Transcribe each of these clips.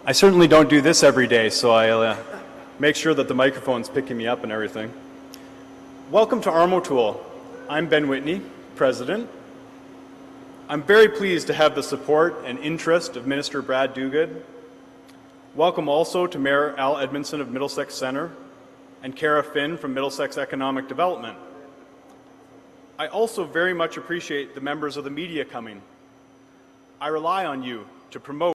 I certainly don't do this every day, so I'll make sure that the microphone's picking me up and everything. Welcome to Armo-Tool. I'm Ben Whitney, President. I'm very pleased to have the support and interest of Minister Brad Dogood. Welcome also to Mayor Al Edmondson of Middlesex Centre and Cara Finn from Middlesex Economic Development. I also very much appreciate the members of the media coming. I rely on you to promote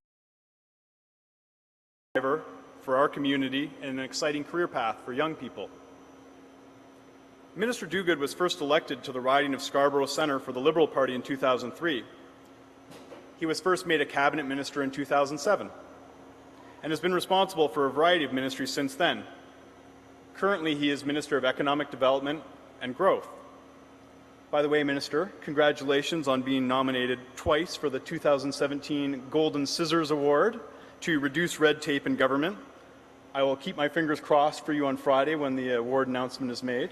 for our community and an exciting career path for young people. Minister Dogood was first elected to the riding of Scarborough Centre for the Liberal Party in 2003. He was first made a cabinet minister in 2007 and has been responsible for a variety of ministries since then. Currently, he is Minister of Economic Development and Growth. By the way, Minister, congratulations on being nominated twice for the 2017 Golden Scissors Award to reduce red tape in government. I will keep my fingers crossed for you on Friday when the award announcement is made.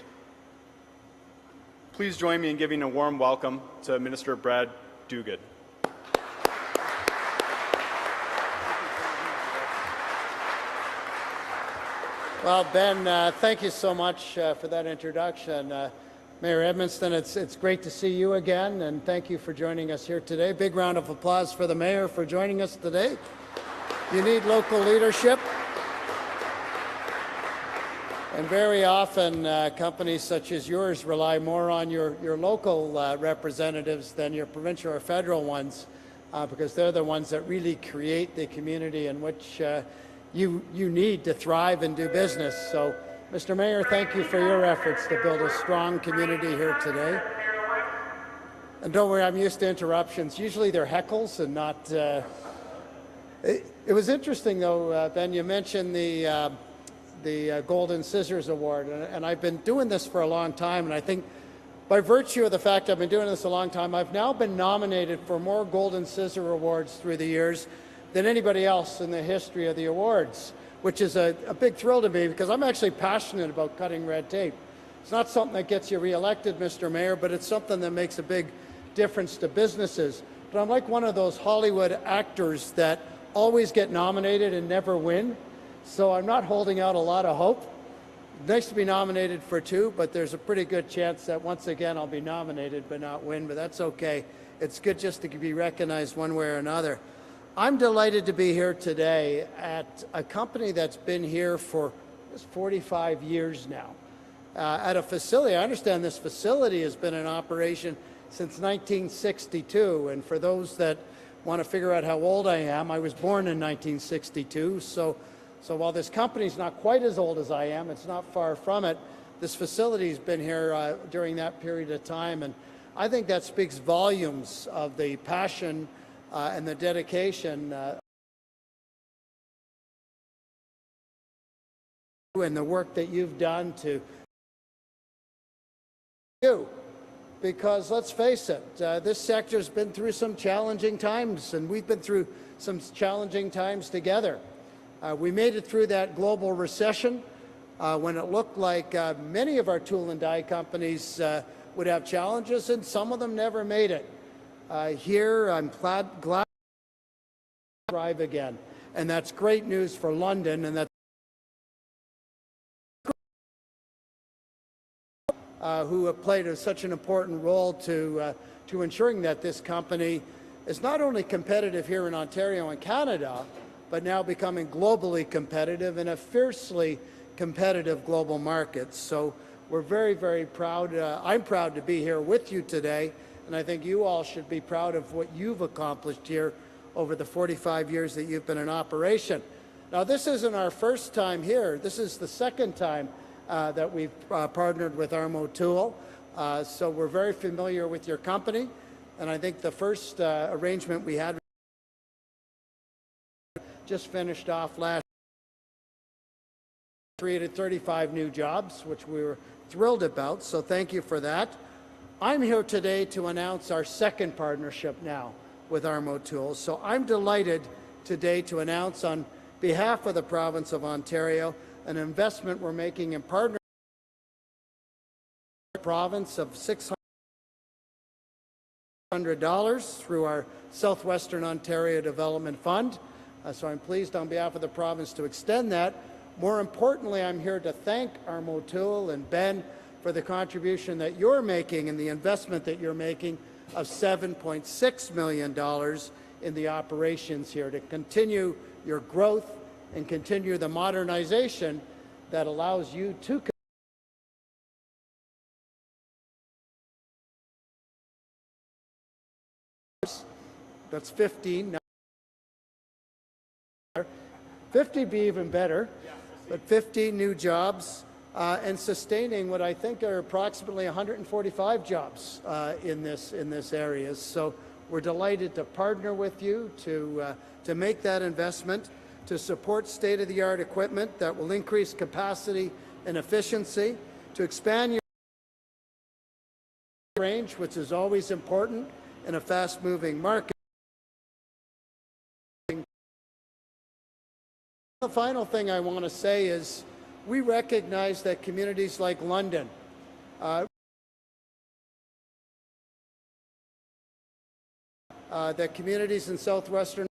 Please join me in giving a warm welcome to Minister Brad Dogood. Well, Ben, thank you so much for that introduction. Mayor Edmondson, it's great to see you again, and thank you for joining us here today. Big round of applause for the Mayor for joining us today. You need local leadership. And very often, companies such as yours rely more on your local representatives than your provincial or federal ones, because they're the ones that really create the community in which you need to thrive and do business. So, Mr. Mayor, thank you for your efforts to build a strong community here today. And don't worry, I'm used to interruptions. Usually they're heckles and not... It was interesting, though, Ben, you mentioned the Golden Scissors Award, and I've been doing this for a long time, and I think by virtue of the fact I've been doing this a long time, I've now been nominated for more Golden Scissor Awards through the years than anybody else in the history of the awards, which is a big thrill to me because I'm actually passionate about cutting red tape. It's not something that gets you reelected, Mr. Mayor, but it's something that makes a big difference to businesses. But I'm like one of those Hollywood actors that always get nominated and never win. So I'm not holding out a lot of hope. Nice to be nominated for two, but there's a pretty good chance that once again I'll be nominated but not win, but that's okay. It's good just to be recognized one way or another. I'm delighted to be here today at a company that's been here for 45 years now. At a facility, I understand this facility has been in operation since 1962, and for those that want to figure out how old I am, I was born in 1962, so while this company's not quite as old as I am, it's not far from it. This facility's been here during that period of time, and I think that speaks volumes of the passion and the dedication and the work that you've done to you. Because let's face it, this sector's been through some challenging times, and we've been through some challenging times together. We made it through that global recession when it looked like many of our tool and die companies would have challenges, and some of them never made it. Here, I'm glad to thrive again, and that's great news for London, and that's who have played such an important role to ensuring that this company is not only competitive here in Ontario and Canada, but now becoming globally competitive in a fiercely competitive global market. So we're very, very proud. I'm proud to be here with you today, and I think you all should be proud of what you've accomplished here over the 45 years that you've been in operation. Now, this isn't our first time here. This is the second time that we've partnered with Armo-Tool. So we're very familiar with your company, and I think the first arrangement we had just finished off last year, created 35 new jobs, which we were thrilled about, so thank you for that. I'm here today to announce our second partnership now with Armo-Tool. So I'm delighted today to announce on behalf of the province of Ontario an investment we're making in partnership with the province of $600 through our Southwestern Ontario Development Fund. So I'm pleased on behalf of the province to extend that. More importantly, I'm here to thank Armo-Tool and Ben for the contribution that you're making and the investment that you're making of $7.6 million in the operations here to continue your growth and continue the modernization that allows you to that's 15 now. 50 be even better, but 15 new jobs and sustaining what I think are approximately 145 jobs in this area. So we're delighted to partner with you to make that investment, to support state-of-the-art equipment that will increase capacity and efficiency, to expand your range, which is always important in a fast-moving market. The final thing I want to say is we recognize that communities like London that communities in southwestern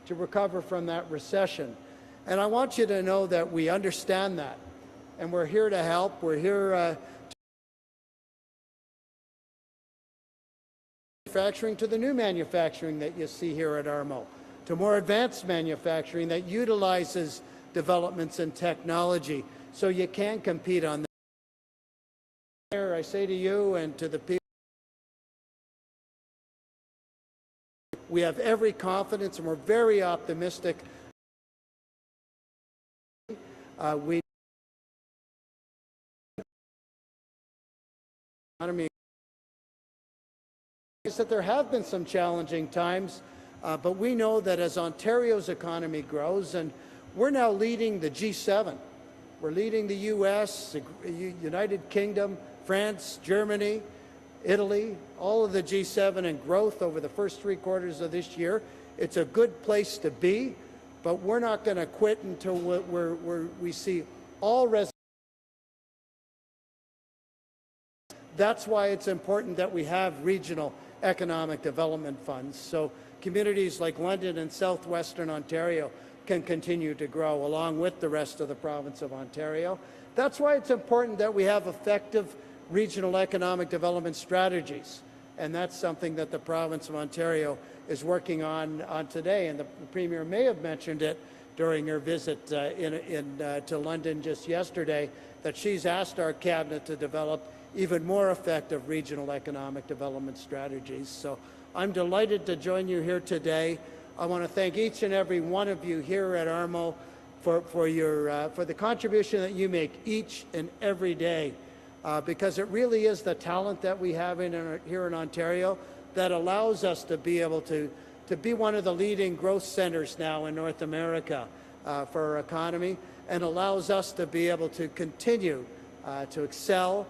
to recover from that recession. And I want you to know that we understand that. And we're here to help. We're here manufacturing to the new manufacturing that you see here at Armo, to more advanced manufacturing that utilizes developments in technology so you can compete on that. I say to you and to the people, we have every confidence and we're very optimistic. We economy is that there have been some challenging times, but we know that as Ontario's economy grows, and we're now leading the G7. We're leading the US, the United Kingdom, France, Germany, Italy, all of the G7 in growth over the first 3 quarters of this year. It's a good place to be, but we're not going to quit until we see all residents. That's why it's important that we have regional economic development funds, so communities like London and southwestern Ontario can continue to grow along with the rest of the province of Ontario. That's why it's important that we have effective regional economic development strategies, and that's something that the province of Ontario is working on today, and the Premier may have mentioned it during her visit to London just yesterday, that she's asked our cabinet to develop even more effective regional economic development strategies. So I'm delighted to join you here today. I want to thank each and every one of you here at Armo for the contribution that you make each and every day, because it really is the talent that we have here in Ontario that allows us to be able to be one of the leading growth centers now in North America for our economy, and allows us to be able to continue to excel,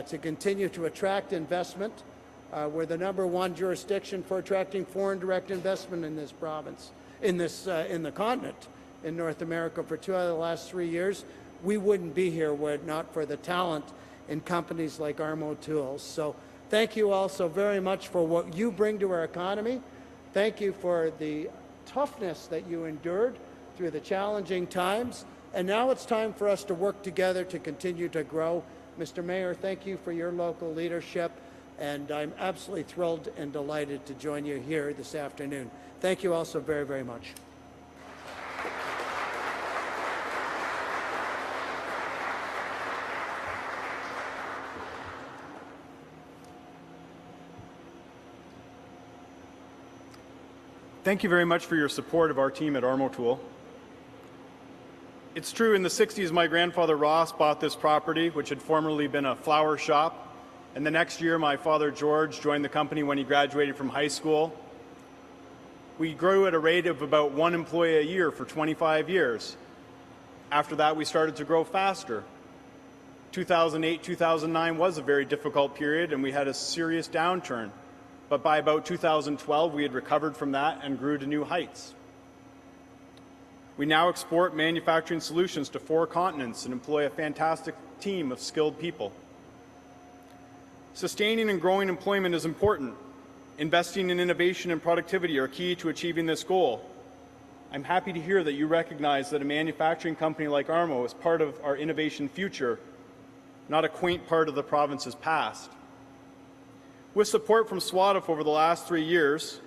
to continue to attract investment. We're the #1 jurisdiction for attracting foreign direct investment in this province, in the continent, in North America for 2 out of the last 3 years. We wouldn't be here were it not for the talent in companies like Armo-Tool. So thank you all so very much for what you bring to our economy. Thank you for the toughness that you endured through the challenging times. And now it's time for us to work together to continue to grow. Mr. Mayor, thank you for your local leadership, and I'm absolutely thrilled and delighted to join you here this afternoon. Thank you all so very, very much. Thank you very much for your support of our team at Armo-Tool. It's true, in the 60s, my grandfather Ross bought this property, which had formerly been a flower shop. And the next year, my father George joined the company when he graduated from high school. We grew at a rate of about 1 employee a year for 25 years. After that, we started to grow faster. 2008, 2009 was a very difficult period, and we had a serious downturn. But by about 2012, we had recovered from that and grew to new heights. We now export manufacturing solutions to 4 continents and employ a fantastic team of skilled people. Sustaining and growing employment is important, Investing in innovation and productivity are key to achieving this goal. I'm happy to hear that you recognize that a manufacturing company like Armo is part of our innovation future, not a quaint part of the province's past. With support from SWATF over the last 3 years,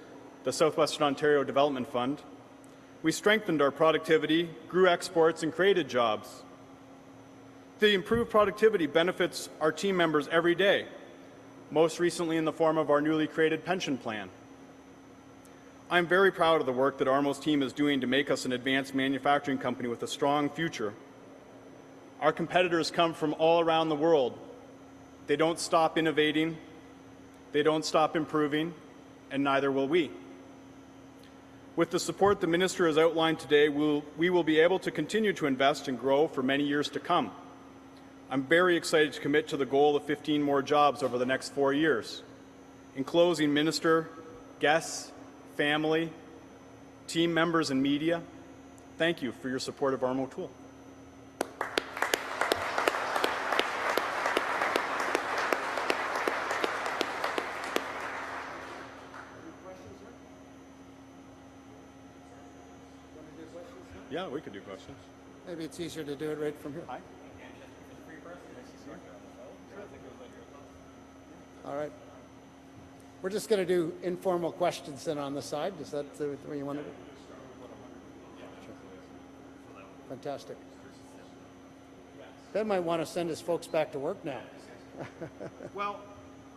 the Southwestern Ontario Development Fund, we strengthened our productivity, grew exports, and created jobs. The improved productivity benefits our team members every day, most recently in the form of our newly created pension plan. I'm very proud of the work that Armo's team is doing to make us an advanced manufacturing company with a strong future. Our competitors come from all around the world. They don't stop innovating, they don't stop improving, and neither will we. With the support the Minister has outlined today, we will be able to continue to invest and grow for many years to come. I'm very excited to commit to the goal of 15 more jobs over the next 4 years. In closing, Minister, guests, family, team members, and media, thank you for your support of Armo-Tool. Yeah, we could do questions. Maybe it's easier to do it right from here. Hi. All right. We're just going to do informal questions then on the side. Is that the way you want to do it? Sure. Fantastic. Ben might want to send his folks back to work now. Well,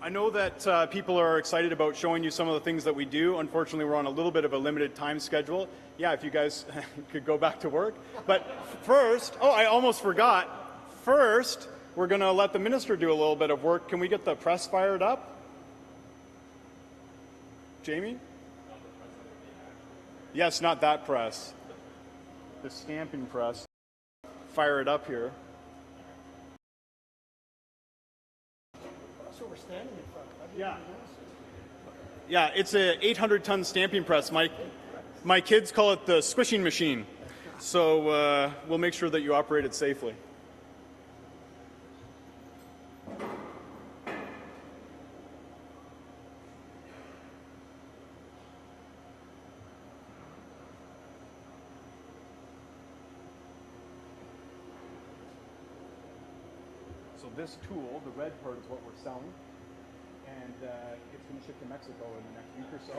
I know that people are excited about showing you some of the things that we do. Unfortunately, we're on a little bit of a limited time schedule. Yeah, if you guys could go back to work. But first, oh, I almost forgot. First, we're going to let the Minister do a little bit of work. Can we get the press fired up? Jamie? Yes, not that press. The stamping press. Fire it up here. That's what we're standing in front of. Yeah. Yeah, it's a 800-ton stamping press. My kids call it the squishing machine. So we'll make sure that you operate it safely. So this tool, the red part, is what we're selling, and it's going to ship to Mexico in the next week or so.